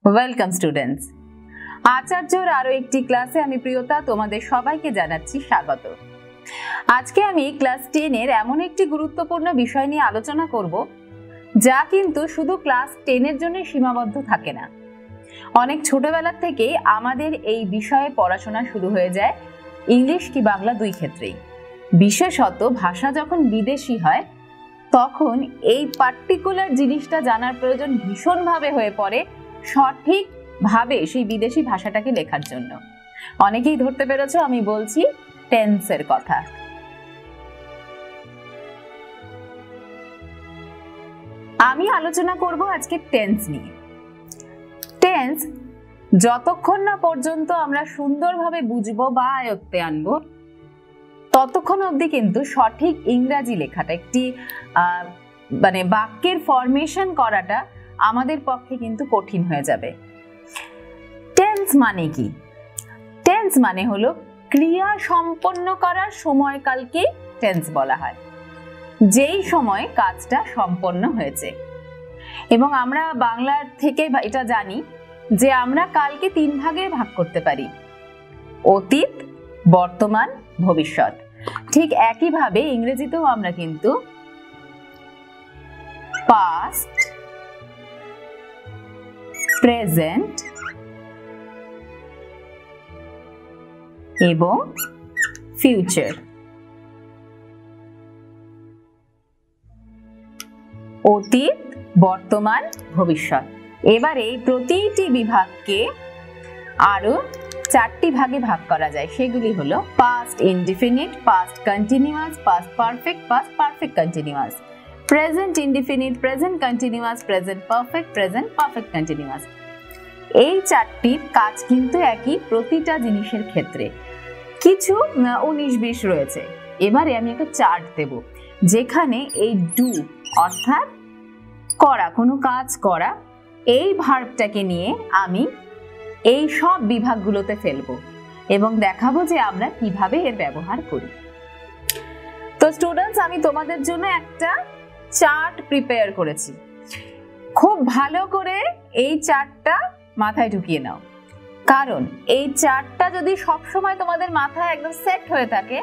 Welcome students, আচার্যর আরো একটি ক্লাসে আমি প্রিয়তা তোমাদের সবাইকে জানাচ্ছি স্বাগত। আজকে আমি ক্লাস 10 এর এমন একটি গুরুত্বপূর্ণ বিষয় নিয়ে আলোচনা করব যা কিন্তু শুধু ক্লাস 10 এর জন্য সীমাবদ্ধ থাকে না। অনেক ছোটবেলা থেকেই আমাদের এই বিষয়ে পড়াশোনা শুরু হয়ে যায়, ইংলিশ কি বাংলা দুই ক্ষেত্রেই। বিশেষত ভাষা যখন বিদেশি হয় তখন এই পার্টিকুলার জিনিসটা জানার প্রয়োজন ভীষণভাবে হয়ে পড়ে সঠিকভাবে সেই বিদেশি ভাষাটাকে লেখার জন্য। অনেকেই ধরতে পেরেছো আমি বলছি টেন্সের কথা। আমি আলোচনা করব আজকে টেন্স নিয়ে। টেন্স যতক্ষণ না পর্যন্ত আমরা সুন্দরভাবে বুঝবো বা আয়ত্তে আনবো ততক্ষণ অবধি কিন্তু সঠিক ইংরাজি লেখাটা একটি মানে বাক্যের ফরমেশন করাটা আমাদের পক্ষে কিন্তু কঠিন হয়ে যাবে। টেন্স মানে কি? টেন্স মানে হলো ক্রিয়া সম্পন্ন করার সময়কালকে টেন্স বলা হয়, যেই সময় কাজটা সম্পন্ন হয়েছে। এবং আমরা বাংলার থেকে এটা জানি যে আমরা কালকে 3 ভাগে ভাগ করতে পারি, অতীত, বর্তমান, ভবিষ্যৎ। ঠিক একইভাবে ইংরেজিতেও আমরা কিন্তু পাস্ট, প্রেজেন্ট এবং ফিউচার, অতীত, বর্তমান, ভবিষ্যৎ। এবার এই প্রতিটি বিভাগকে আরো 4টি ভাগে ভাগ করা যায়, সেগুলি হলো past indefinite, past continuous, past perfect, past perfect continuous, present indefinite, present continuous, present perfect, present perfect continuous. এই 4টির কাজ কিন্তু একই প্রতিটা জিনিসের ক্ষেত্রে, কিছু 19-20 রয়েছে। এবারে আমি একটা চার্ট দেব যেখানে এই ডু অর্থাৎ করা, কোনো কাজ করা, এই ভার্বটাকে নিয়ে আমি এই সব বিভাগগুলোতে ফেলবো এবং দেখাবো যে আমরা কিভাবে এর ব্যবহার করি। তো স্টুডেন্টস, আমি তোমাদের জন্য একটা চার্ট প্রিপেয়ার করেছি। খুব ভালো করে এই চার্টটা মাথায় ঢুকিয়ে নাও, কারণ এই চার্টটা যদি সবসময় তোমাদের মাথায় একদম সেট হয়ে থাকে,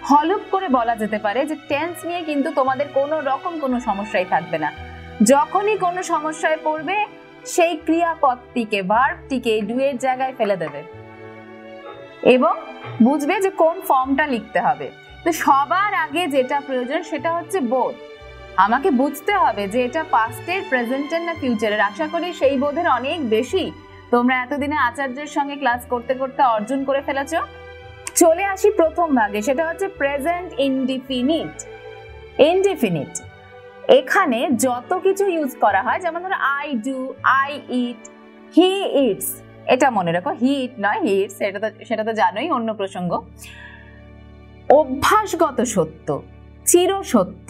হলুপ করে বলা যেতে পারে যে টেন্স নিয়ে কিন্তু তোমাদের কোনো রকম কোনো সমস্যাই থাকবে না। যখনই কোনো সমস্যায় পড়বে সেই ক্রিয়াপদটিকে, ভার্বটিকে ডু এর জায়গায় ফেলে দেবে এবং বুঝবে যে কোন ফর্মটা লিখতে হবে। তো সবার আগে যেটা প্রয়োজন সেটা হচ্ছে বোধ। আমাকে বুঝতে হবে যে এটা পাস্টের, প্রেজেন্টের না ফিউচারের। আশা করি সেই বোধের অনেক বেশি তোমরা এতদিনে আচার্যের সঙ্গে ক্লাস করতে করতে অর্জন করে ফেলেছো। চলে আসি প্রথম ভাগে, সেটা হচ্ছে প্রেজেন্ট ইনডিফিনিট। ইনডিফিনিট এখানে যত কিছু ইউজ করা হয়, যেমন ধরো I do, I eat, he eats, এটা মনে রাখো, হি ইট নয় হি ইটস, সেটা তো জানোই, অন্য প্রসঙ্গ। অভ্যাসগত সত্য, চির সত্য,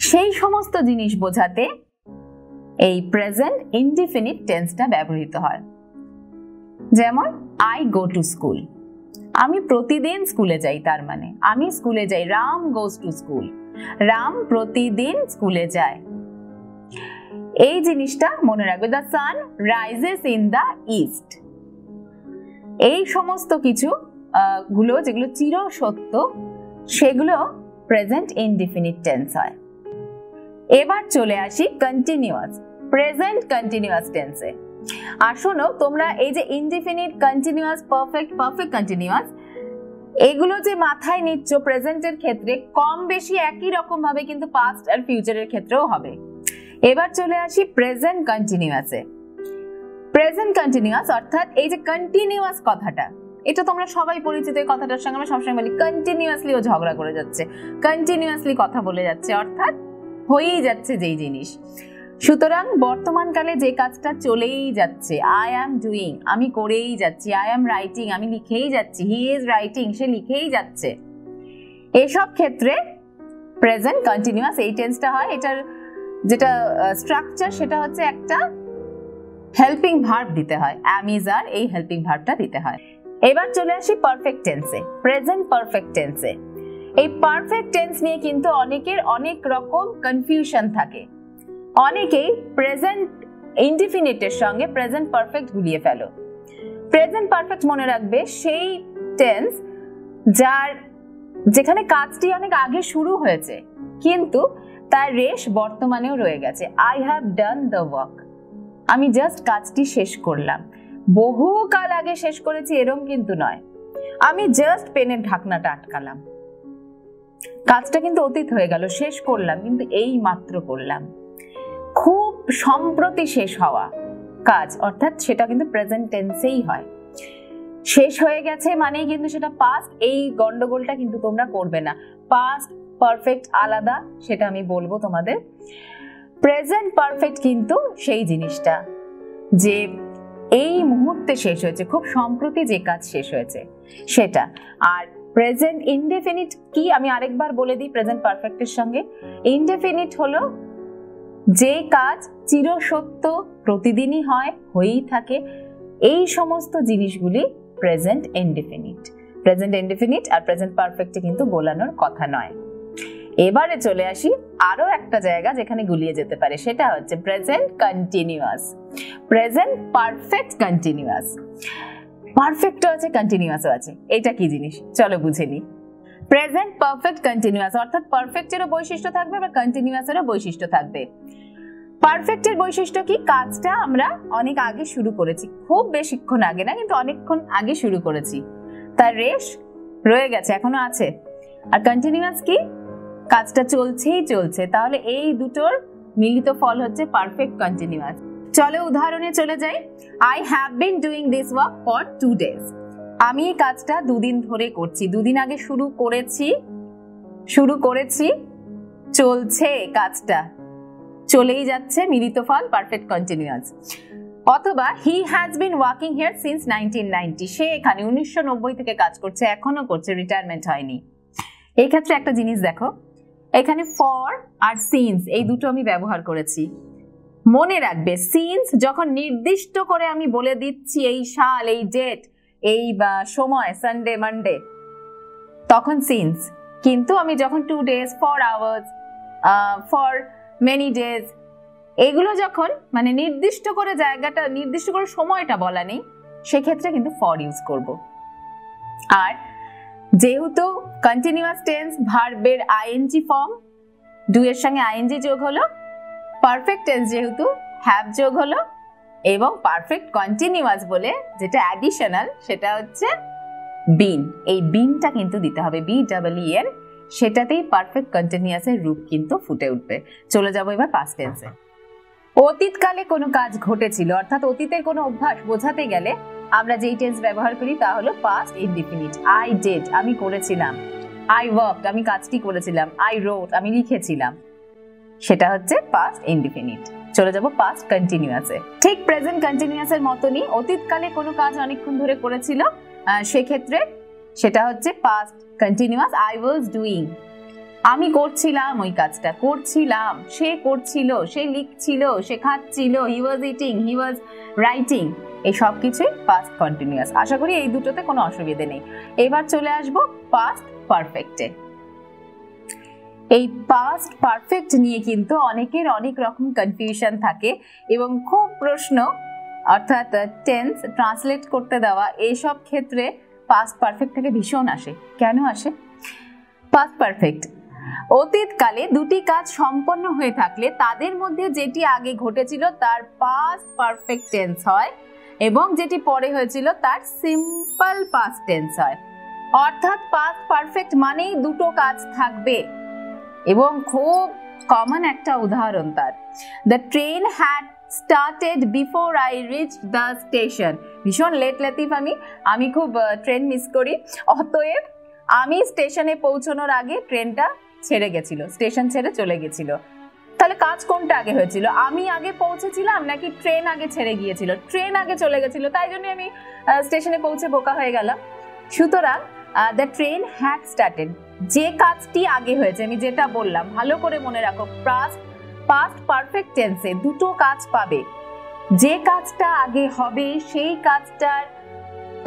সেই সমস্ত জিনিস বোঝাতে এই প্রেজেন্ট ইনডিফিনিট টেন্সটা ব্যবহৃত হয়। যেমন আই গো টু স্কুল, আমি প্রতিদিন স্কুলে যাই, তার মানে আমি স্কুলে যাই। Ram goes to school, Ram প্রতিদিন স্কুলে যায়। এই জিনিসটা মনে রাখবে। The sun rises in the east. এই সমস্ত কিছু গুলো যেগুলো চির সত্য সেগুলো প্রেজেন্ট ইনডিফিনিট টেন্স হয়। এবার চলে আসি কন্টিনিউয়াস, প্রেজেন্ট কন্টিনিউয়াস টেন্সে। আর শোনো, তোমরা এই যে indefinite, continuous, perfect, perfect continuous, এগুলো যে মাথায় নিচ্ছ প্রেজেন্টের ক্ষেত্রে কম বেশি একই রকম ভাবে কিন্তু পাস্ট আর ফিউচারের ক্ষেত্রেও হবে। এবার চলে আসি প্রেজেন্ট কন্টিনিউয়াসে। প্রেজেন্ট কন্টিনিউয়াস অর্থাৎ এই যে কন্টিনিউয়াস কথাটা, এটা তোমরা সবাই পরিচিত। এই কথাটার সঙ্গে আমরা সবসময় বলি কন্টিনিউয়াসলিও ঝগড়া করে যাচ্ছে, কন্টিনিউয়াসলি কথা বলে যাচ্ছে, অর্থাৎ হয়েই যাচ্ছে যেই জিনিস। সুতরাং বর্তমানকালে যে কাজটা চলেই যাচ্ছে, আই অ্যাম ডুইং, আমি করেই যাচ্ছি, আই অ্যাম রাইটিং, আমি লিখেই যাচ্ছি, হি ইজ রাইটিং, সে লিখেই যাচ্ছে, এসব ক্ষেত্রে প্রেজেন্ট কন্টিনিউয়াস এই টেন্সটা হয়। এটার যেটা স্ট্রাকচার সেটা হচ্ছে একটা হেল্পিং ভার্ব দিতে হয়, অ্যাম ইজ আর, এই হেল্পিং ভার্বটা দিতে হয়। এবার চলে আসি পারফেক্ট টেন্সে, প্রেজেন্ট পারফেক্ট টেন্সে। এই পারফেক্ট টেন্স নিয়ে কিন্তু অনেকের অনেক রকম কনফিউশন থাকে। অনেকেই প্রেজেন্ট ইনডিফিনিটের সঙ্গে প্রেজেন্ট পারফেক্ট গুলিয়ে ফেলো। প্রেজেন্ট পারফেক্ট মনে রাখবে সেই টেন্স যেখানে কাজটি অনেক আগে শুরু হয়েছে কিন্তু তার রেশ বর্তমানেও রয়ে গেছে। I have done the work, আমি জাস্ট কাজটি শেষ করলাম। বহু কাল আগে শেষ করেছি এরকম কিন্তু নয়, আমি জাস্ট পেনের ঢাকনাটা আটকালাম, কাজটা কিন্তু অতীত হয়ে গেল, শেষ করলাম কিন্তু এই মাত্র করলাম। খুব সম্প্রতি শেষ হওয়া কাজ অর্থাৎ সেটা কিন্তু প্রেজেন্ট টেন্সেই হয়। শেষ হয়ে গেছে মানেই কিন্তু সেটা পাস্ট, এই গন্ডগোলটা কিন্তু তোমরা করবে না। পাস্ট পারফেক্ট আলাদা, সেটা আমি বলবো তোমাদের। প্রেজেন্ট পারফেক্ট কিন্তু সেই জিনিসটা যে এই মুহূর্তে শেষ হয়েছে, খুব সম্প্রতি যে কাজ শেষ হয়েছে সেটা। আর প্রেজেন্ট ইনডেফিনিট কি আমি আরেকবার বলে দিই প্রেজেন্ট পারফেক্টের সঙ্গে। ইনডেফিনিট হলো যে কাজ চিরসত্য, প্রতিদিনই হয়, হয়েই থাকে, এই সমস্ত জিনিসগুলি প্রেজেন্ট ইনডেফিনিট। প্রেজেন্ট ইনডেফিনিট আর প্রেজেন্ট পারফেক্টে কিন্তু গোলানোর কথা নয়। এবারে চলে আসি আরো একটা জায়গা যেখানে গুলিয়ে যেতে পারে, সেটা হচ্ছে present continuous. Present perfect continuous, পারফেক্টও আছে কন্টিনিউয়াসও আছে। এটা কি জিনিস চলো বুঝে নিই। প্রেজেন্ট পারফেক্ট কন্টিনিউয়াস অর্থাৎ পারফেক্টেরও বৈশিষ্ট্য থাকবে বা কন্টিনিউয়াসেরও বৈশিষ্ট্য থাকবে। পারফেক্টের বৈশিষ্ট্য কি, কাজটা আমরা অনেক আগে শুরু করেছি, খুব বেশিক্ষণ আগে না কিন্তু অনেকক্ষণ আগে শুরু করেছি, তার রেশ রয়ে গেছে, এখনো আছে। আর কন্টিনিউয়াস কি, কাজটা চলছেই চলছে। তাহলে এই দুটোর মিলিত ফল হচ্ছে পারফেক্ট কন্টিনিউয়াস। চলো উদাহরণে চলে যাই। I have been doing this work for 2 days। আমি এই কাজটা 2 দিন ধরে করছি, 2 দিন আগে শুরু করেছি, চলছে, কাজটা চলেই যাচ্ছে, মিলিত ফল পারফেক্ট কন্টিনিউয়াস। অথবা he has been working here since 1990, সে এখানে 1990 থেকে কাজ করছে, এখনো করছে, রিটায়ারমেন্ট হয়নি। এই ক্ষেত্রে একটা জিনিস দেখো, এখানে ফর আর সিন্স এই দুটো আমি ব্যবহার করেছি। মনে রাখবে সিন্স যখন নির্দিষ্ট করে আমি বলে দিচ্ছি এই সাল, এই ডেট, এই সময়, সানডে মানডে, তখন সিন্স। কিন্তু আমি যখন 2 days, 4 hours, for many days, এগুলো যখন মানে নির্দিষ্ট করে জায়গাটা, নির্দিষ্ট করে সময়টা বলা নেই, সেক্ষেত্রে কিন্তু ফর ইউজ করব। আর যেহেতু কন্টিনিউয়াস টেন্স ভার্বের আইএনজি ফর্ম, ডু এর সঙ্গে আইএনজি যোগ হলো, পারফেক্ট টেন্স যেহেতু হ্যাভ যোগ হলো, এবং পারফেক্ট কন্টিনিউয়াস বলে যেটা অ্যাডিশনাল সেটা হচ্ছে বিন। এই বিনটা কিন্তু দিতে হবে, BEEN, সেটাতেই পারফেক্ট কন্টিনিউয়াসের রূপ কিন্তু ফুটে উঠবে। চলে যাব এবার পাস্ট টেন্সে। অতীতকালে কোনো কাজ ঘটেছিল অর্থাৎ অতীতের কোনো অভ্যাস বোঝাতে গেলে আমরা যেই টেন্স ব্যবহার করি তা হলো পাস্ট ইনডিফিনিট। আই ডিড, আমি করেছিলাম। আই ওয়ার্কড, আমি কাজটি করেছিলাম। আই রোট, আমি লিখেছিলাম। সেটা হচ্ছে পাস্ট ইনডিফিনিট। চলে যাব পাস্ট কন্টিনিউয়াসে। ঠিক প্রেজেন্ট কন্টিনিউয়াসের মতনই অতীতকালে কোনো কাজ অনেকক্ষণ ধরে করেছিল, সেক্ষেত্রে সেটা হচ্ছে past continuous. I was doing, আমি করছিলাম, ওই কাজটা করছিলাম, সে করছিল, সে লিখছিল, সে খাচ্ছিল, হি was eating, he was writing, এই সব কিছুই পাস্ট কন্টিনিউয়াস। আশা করি এই দুটোতে কোনো অসুবিধা নেই। এবার চলে আসবো পাস্ট পারফেক্টে। এই পাস্ট পারফেক্ট নিয়ে কিন্তু অনেকের অনেক রকম কনফিউশন থাকে এবং খুব প্রশ্ন অর্থাৎ টেন্স ট্রান্সলেট করতে দেওয়া এইসব ক্ষেত্রে পাস্ট পারফেক্ট থেকে ভীষণ আসে। কেন আসে? পাস্ট পারফেক্ট অতীতকালে দুটি কাজ সম্পন্ন হয়ে থাকলে তাদের মধ্যে যেটি আগে ঘটেছিল তার পাস্ট পারফেক্ট টেন্স হয় এবং যেটি পরে হয়েছিল তার সিম্পল পাস্ট টেন্স হয়। অর্থাৎ পাস্ট পারফেক্ট মানেই দুটো কাজ থাকবে এবং খুব কমন একটা উদাহরণ তার, the train had started before I reached the station। ভীষণ লেট লাতিফ আমি খুব ট্রেন মিস করি, অতএব আমি স্টেশনে পৌঁছানোর আগে ট্রেনটা ছেড়ে গেছিল, স্টেশন ছেড়ে চলে গেছিল। তাহলে কাজ কোনটা আগে হয়েছিল? আমি আগে পৌঁছেছিলাম নাকি ট্রেন আগে ছেড়ে গিয়েছিল? ট্রেন আগে চলে গেছিল, তাই জন্য আমি স্টেশনে পৌঁছে বোকা হয়ে গেলাম। সুতরাং দ্য ট্রেন হ্যাড স্টার্টেড, যে কাজটি আগে হয়েছে, আমি যেটা বললাম ভালো করে মনে রাখো, পাস্ট পারফেক্ট টেন্সে দুটো কাজ পাবে। যে কাজটা আগে হবে সেই কাজটার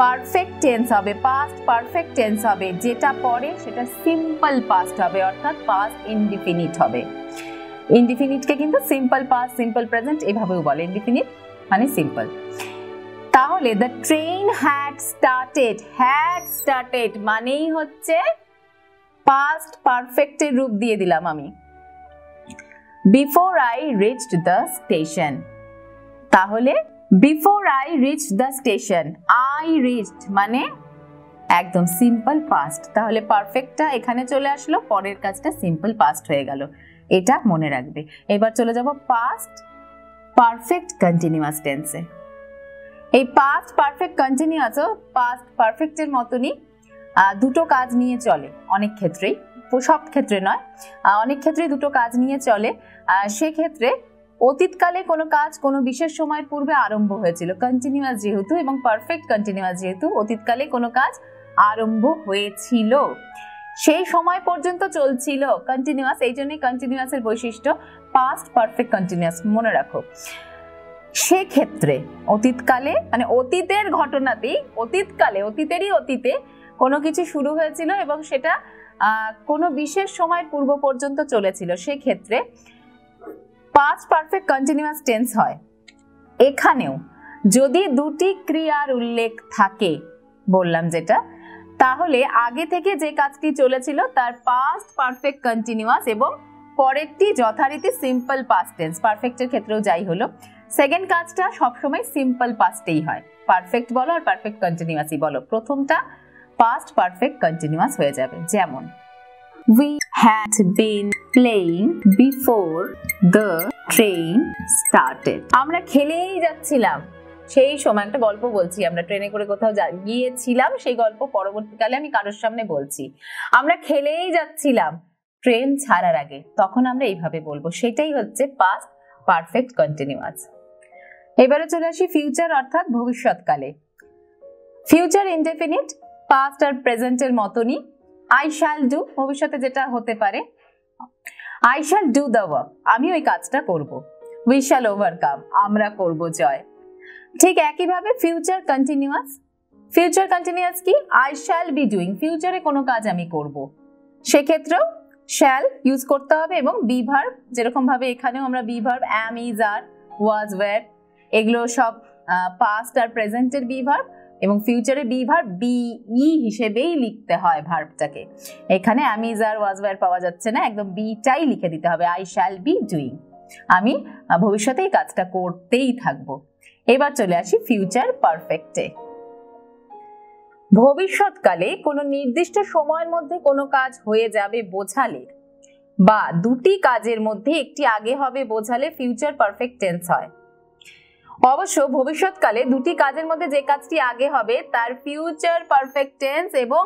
পারফেক্ট টেন্স হবে, পাস্ট পারফেক্ট টেন্স হবে, যেটা পরে সেটা সিম্পল পাস্ট হবে, অর্থাৎ পাস্ট ইনডিফিনিট হবে। ইনডিফিনিটকে কিন্তু সিম্পল পাস্ট, সিম্পল প্রেজেন্ট এভাবেও বলে, ইনডিফিনিট মানে সিম্পল। তাহলে দ্য ট্রেন হ্যাড স্টার্টেড মানেই হচ্ছে পাস্ট পারফেক্টের রূপ দিয়ে দিলাম আমি। Before I reached the station, তাহলে before I reached the station, I reached মানে একদম সিম্পল পাস্ট, তাহলে পারফেক্টটা এখানে চলে আসলো, পরের কাজটা সিম্পল পাস্ট হয়ে গেল, এটা মনে রাখবে। এবার চলে যাব পাস্ট পারফেক্ট কন্টিনিউয়াস টেন্সে। এই পাস্ট পারফেক্ট কন্টিনিউয়াসও পাস্ট পারফেক্টের মতনই দুটো কাজ নিয়ে চলে, অনেক ক্ষেত্রেই, সব ক্ষেত্রে নয়, অনেক ক্ষেত্রেই দুটো কাজ নিয়ে চলে। সেক্ষেত্রে অতীতকালে কোনো কাজ কোনো বিশেষ সময়ের পূর্বে আরম্ভ হয়েছিল, কন্টিনিউয়াস যেহেতু এবং পারফেক্ট কন্টিনিউয়াস যেহেতু, অতীতকালে কোনো কাজ আরম্ভ হয়েছিল, সেই সময় পর্যন্ত চলছিল, কন্টিনিউয়াস, এই জন্যই কন্টিনিউয়াসের বৈশিষ্ট্য পাস্ট পারফেক্ট কন্টিনিউয়াস, মনে রাখো। সেক্ষেত্রে অতীতকালে মানে অতীতের ঘটনাতেই, অতীতকালে অতীতেরই অতীতে কোনো কিছু শুরু হয়েছিল এবং সেটা কোনো বিশেষ সময়ের পূর্ব পর্যন্ত চলেছিল, সেক্ষেত্রে পাস্ট পারফেক্ট কন্টিনিউয়াস টেন্স হয়। এখানেও যদি দুটি ক্রিয়ার উল্লেখ থাকে, বললাম যেটা, তাহলে আগে থেকে যে কাজটি চলেছিল তার পাস্ট পারফেক্ট কন্টিনিউয়াস এবং পরেরটি যথারীতি সিম্পল পাস্ট টেন্স, পারফেক্টের ক্ষেত্রেও যাই হলো, সেকেন্ড কাজটা সবসময় সিম্পল পাস্টেই হয়, পারফেক্ট বলো আর পারফেক্ট কন্টিনিউয়াসই বলো, প্রথমটা পাস্ট পারফেক্ট কন্টিনিউয়াস হয়ে যাবে। যেমন we had been playing before the train started, আমরা খেলেই যাচ্ছিলাম সেই সময়, একটা গল্প বলছি, আমরা ট্রেনে করে কোথাও গিয়েছিলাম, সেই গল্প পরবর্তীকালে আমি কারোর সামনে বলছি, আমরা খেলেই যাচ্ছিলাম ট্রেন ছাড়ার আগে, তখন আমরা এইভাবে বলবো, সেটাই হচ্ছে পাস্ট পারফেক্ট কন্টিনিউয়াস। এবারে চলে আসি ফিউচার অর্থাৎ ভবিষ্যৎকালে। ফিউচার ইনডেফিনিট পাস্ট আর প্রেজেন্টের মতনই, আই শ্যাল ডু ভবিষ্যতে যেটা হতে পারে, I shall do the work, আমি ওই কাজটা করব, উই শ্যাল ওভারকাম আমরা করব জয়। ঠিক একইভাবে ফিউচার কন্টিনিউয়াস, ফিউচার কন্টিনিউয়াস কি, আই শ্যাল বি ডুইং, ফিউচারে কোনো কাজ আমি করব, সেক্ষেত্রেও শ্যাল ইউজ করতে হবে এবং বি ভার্ব, যেরকম ভাবে এখানেও আমরা be verb am, is, are, was, were, এগুলো সব পাস্ট আর প্রেজেন্টের বি ভার্ব, এবং ফিউচারে বি ভার্ব বি ই হিসেবেই লিখতে হয় ভার্বটাকে, এখানে অ্যাম, ইজ, আর, ওয়াজ, ওয়্যার পাওয়া যাচ্ছে না, একদম বিটাই লিখে দিতে হবে, আই শ্যাল বি ডুইং, আমি ভবিষ্যতে এই কাজটা করতেই থাকবো। এবার চলে আসি ফিউচার পারফেক্টে। ভবিষ্যৎকালে কোনো নির্দিষ্ট সময়ের মধ্যে কোনো কাজ হয়ে যাবে বোঝালে বা দুটি কাজের মধ্যে একটি আগে হবে বোঝালে ফিউচার পারফেক্ট টেন্স হয়। অবশ্য ভবিষ্যৎকালে দুটি কাজের মধ্যে যে কাজটি আগে হবে তার ফিউচার পারফেক্ট টেন্স এবং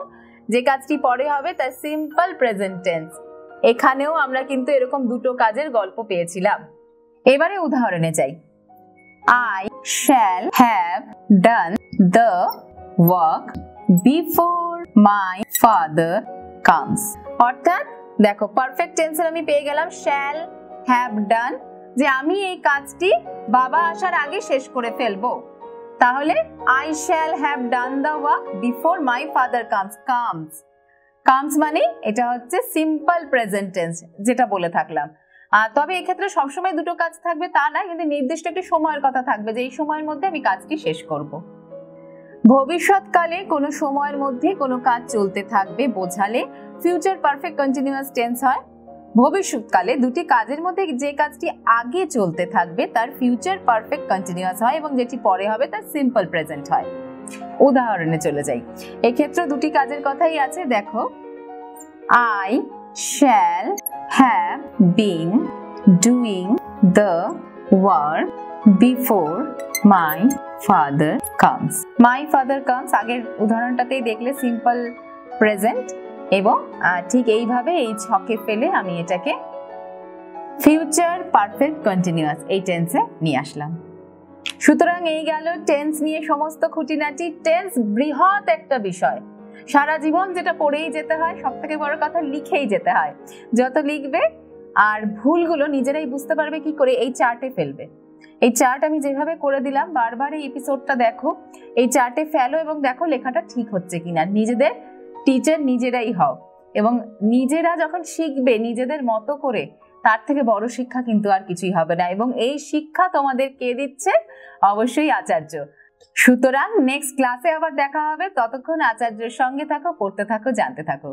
যে কাজটি পরে হবে তার সিম্পল প্রেজেন্ট টেন্স। এখানেও আমরা কিন্তু এরকম দুটো কাজের গল্প পেয়েছিলাম। এবারে উদাহরণে যাই। I shall have done the work before my father comes। অর্থাৎ দেখো পারফেক্ট টেন্সের আমি পেয়ে গেলাম shall have done, যে আমি এই কাজটি বাবা আসার আগে শেষ করে ফেলবো। তাহলে I shall have done the work before my father comes। comes মানে এটা হচ্ছে সিম্পল প্রেজেন্ট টেন্স, যেটা বলে থাকলাম। তবে এক্ষেত্রে সবসময় দুটো কাজ থাকবে তা না, কিন্তু নির্দিষ্ট একটি সময়ের কথা থাকবে যে এই সময়ের মধ্যে আমি কাজটি শেষ করব। ভবিষ্যৎকালে কোনো সময়ের মধ্যে কোনো কাজ চলতে থাকবে বোঝালে ফিউচার পারফেক্ট কন্টিনিউয়াস টেন্স হয়। ভবিষ্যৎকালে দুটি কাজের মধ্যে যে কাজটি আগে চলতে থাকবে তার ফিউচার পারফেক্ট কন্টিনিউয়াস হয় এবং যেটি পরে হবে তার সিম্পল প্রেজেন্ট হয়। উদাহরণে চলে যাই। এক্ষেত্রে দুটি কাজের কথাই আছে, দেখো I shall have been doing the work before my father comes। my father comes আগের উদাহরণটাতেই দেখলে সিম্পল প্রেজেন্ট, এবং ঠিক এইভাবে এই ছকে ফেলে আমি এটাকে ফিউচার পারফেক্ট কন্টিনিউয়াস এই টেন্সে নিয়ে আসলাম। সুতরাং এই গেল টেন্স নিয়ে সমস্ত খুঁটিনাটি। টেন্স বৃহৎ একটা বিষয়, সারা জীবন যেটা পড়েই যেতে হয়, সব থেকে বড় কথা লিখেই যেতে হয়। যত লিখবে আর ভুলগুলো নিজেরাই বুঝতে পারবে কি করে, এই চার্টে ফেলবে। এই চার্ট আমি যেভাবে করে দিলাম, বারবার এই এপিসোডটা দেখো, এই চার্টে ফেলো এবং দেখো লেখাটা ঠিক হচ্ছে কিনা। নিজেদের টিচার নিজেরাই হও, এবং নিজেরা যখন শিখবে নিজেদের মতো করে, তার থেকে বড় শিক্ষা কিন্তু আর কিছুই হবে না। এবং এই শিক্ষা তোমাদের কে দিচ্ছে? অবশ্যই আচার্য। সুতরাং নেক্সট ক্লাসে আবার দেখা হবে। ততক্ষণ আচার্যের সঙ্গে থাকো, পড়তে থাকো, জানতে থাকো।